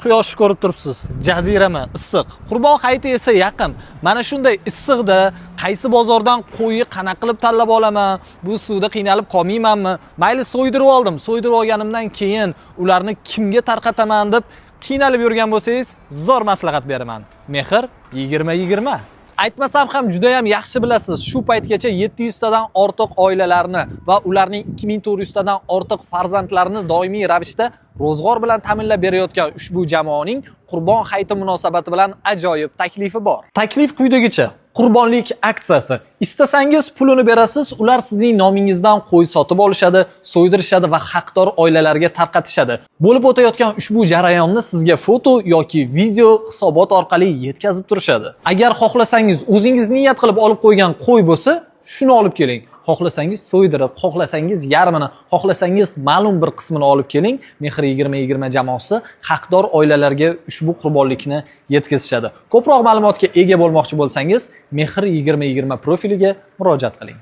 Quyoshni ko'rib turibsiz. Jazirama, issiq. Qurbon hayiti esa yaqin. Mana shunday issiqda qaysi bozordan qo'yni qanaqa qilib tanlab olaman? Bu suvda qiynalib qolmaymanmi? Mayli so'ydirib oldim. So'ydirib olganimdan keyin ularni kimga tarqataman deb qiynalib yurgan bo'lsangiz, zo'r maslahat beraman. Mehr 20-20. Aytmasam ham juda ham yaxshi bilasiz. Shu paytgacha 700 tadan ortiq oilalarni va ularning 2400 tadan ortiq farzandlarini doimiy ravishda ro'zg'or bilan ta'minlab berayotgan ushbu jamoaning Qurbon hayiti munosabati bilan ajoyib taklifi bor. Taklif quyidagicha: Qurbonlik aksiyasi. Istasangiz pulini berasiz, ular sizning nomingizdan qo'y sotib olishadi, so'ydirishadi va haqdor oilalarga tarqatishadi. Bo'lib o'tayotgan ushbu jarayonni sizga foto yoki video hisobot orqali yetkazib turishadi. Agar xohlasangiz o'zingiz niyat qilib olib qo'ygan qo'y bo'lsa, shuni olib keling. Xohlasangiz so'ydirib, xohlasangiz yarmini, xohlasangiz ma'lum bir qismini olib keling. Mehr 20-20 jamoasi haqdor oilalarga ushbu qurbonlikni yetkazishadi. Ko'proq ma'lumotga ega bo'lmoqchi bo'lsangiz, Mehr 20-20 profiliga murojaat qiling.